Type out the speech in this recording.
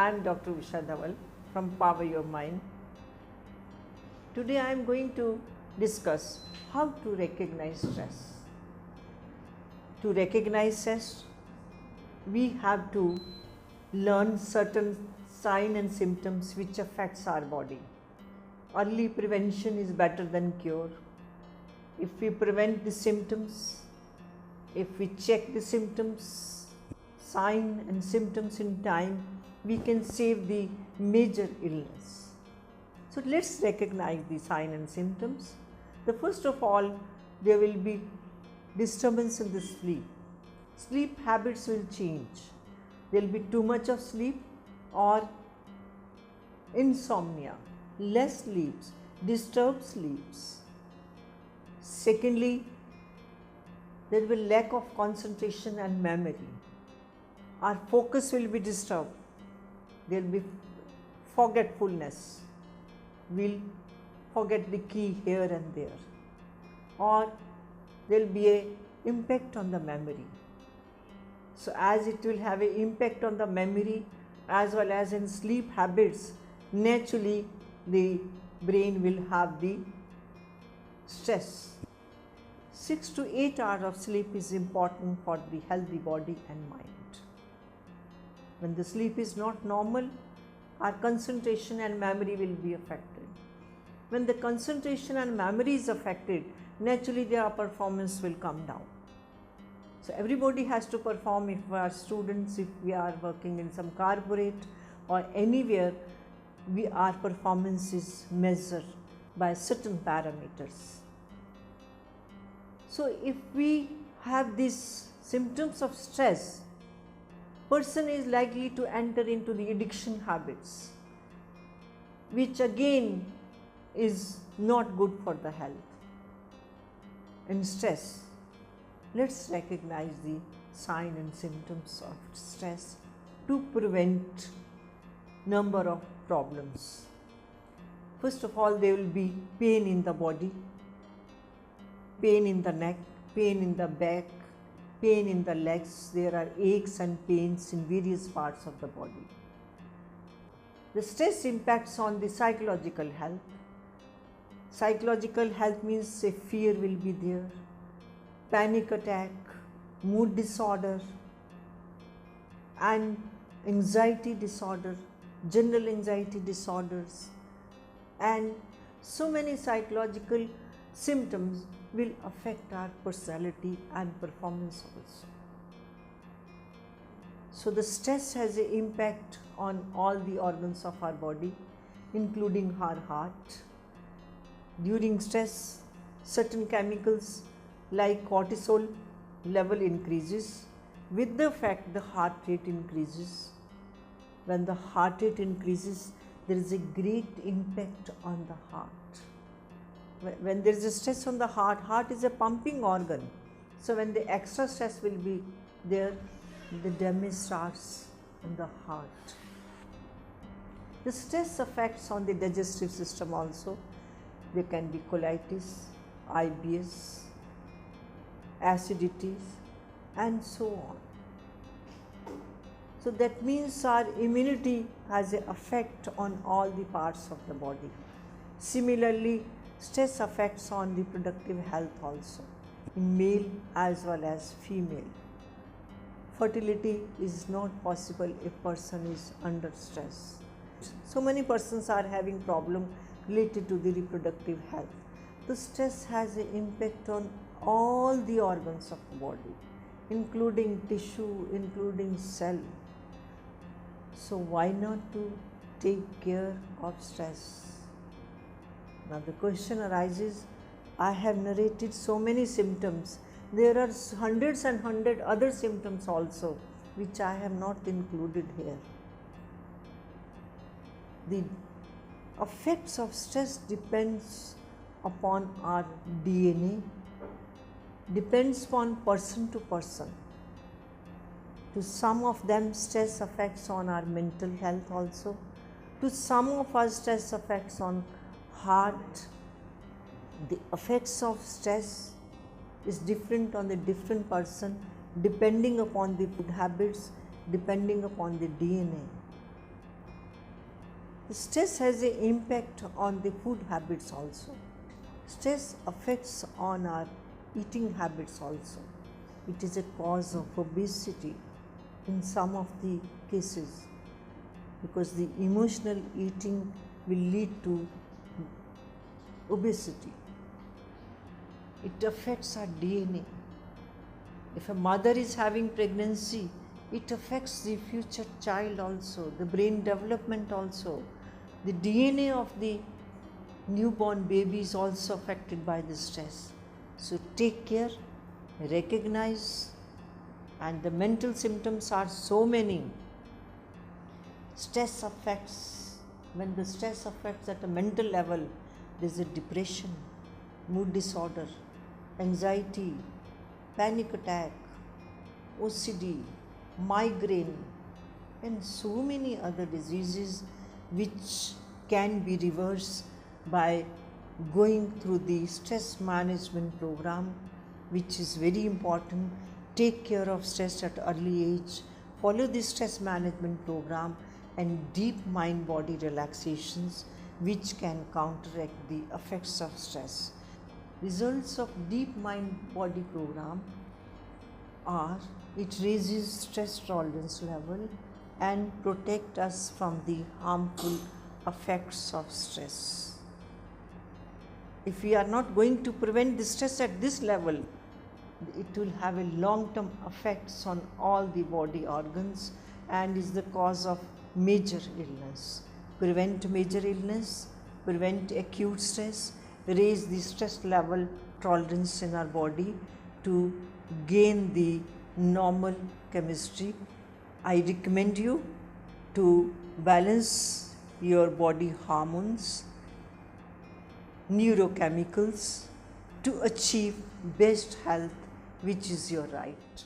I am Dr. Usha Dhaval from Power Your Mind. Today I am going to discuss how to recognize stress. To recognize stress, we have to learn certain signs and symptoms which affects our body. Early prevention is better than cure. If we prevent the symptoms, if we check the symptoms, sign and symptoms in time, we can save the major illness. So let's recognize the sign and symptoms. The first of all, there will be disturbance in the sleep. Sleep habits will change. There will be too much of sleep or insomnia, less sleeps, disturbed sleeps. Secondly, there will be lack of concentration and memory. Our focus will be disturbed. There will be forgetfulness. We'll forget the key here and there. Or there will be an impact on the memory. So as it will have an impact on the memory as well as in sleep habits, naturally the brain will have the stress. 6 to 8 hours of sleep is important for the healthy body and mind. When the sleep is not normal, our concentration and memory will be affected. When the concentration and memory is affected, naturally their performance will come down. So everybody has to perform. If we are students, if we are working in some corporate or anywhere, our performance is measured by certain parameters. So if we have these symptoms of stress, person is likely to enter into the addiction habits, which again is not good for the health. And stress, let's recognize the sign and symptoms of stress to prevent number of problems. First of all, there will be pain in the body, pain in the neck, pain in the back, pain in the legs. There are aches and pains in various parts of the body. The stress impacts on the psychological health. Psychological health means a fear will be there, panic attack, mood disorder and anxiety disorder, general anxiety disorders, and so many psychological symptoms will affect our personality and performance also. So the stress has an impact on all the organs of our body, including our heart. During stress, certain chemicals like cortisol level increases. With the fact, the heart rate increases. When the heart rate increases, there is a great impact on the heart. When there is a stress on the heart, heart is a pumping organ. So when the extra stress will be there, the damage starts in the heart. The stress affects on the digestive system also. There can be colitis, IBS, acidities and so on. So that means our immunity has an effect on all the parts of the body. Similarly, stress affects on reproductive health also, in male as well as female. Fertility is not possible if person is under stress. So many persons are having problem related to the reproductive health. The stress has an impact on all the organs of the body, including tissue, including cell. So why not to take care of stress? Now the question arises, I have narrated so many symptoms. There are hundreds and hundred other symptoms also, which I have not included here. The effects of stress depends upon our DNA, depends upon person to person. To some of them, stress affects on our mental health also. To some of us, stress affects on heart. The effects of stress is different on the different person, depending upon the food habits, depending upon the DNA. The stress has an impact on the food habits also. Stress affects on our eating habits also. It is a cause of obesity in some of the cases, because the emotional eating will lead to obesity. It affects our DNA. If a mother is having pregnancy, it affects the future child also, the brain development also. The DNA of the newborn baby is also affected by the stress. So take care, recognize, and the mental symptoms are so many. Stress affects, when the stress affects at a mental level, there is a depression, mood disorder, anxiety, panic attack, OCD, migraine, and so many other diseases which can be reversed by going through the stress management program, which is very important. Take care of stress at early age, follow the stress management program and deep mind body relaxations which can counteract the effects of stress. Results of deep mind body program are, it raises stress tolerance level and protect us from the harmful effects of stress. If we are not going to prevent the stress at this level, it will have a long-term effects on all the body organs and is the cause of major illness. Prevent major illness, prevent acute stress, raise the stress level tolerance in our body to gain the normal chemistry. I recommend you to balance your body hormones, neurochemicals to achieve best health, which is your right.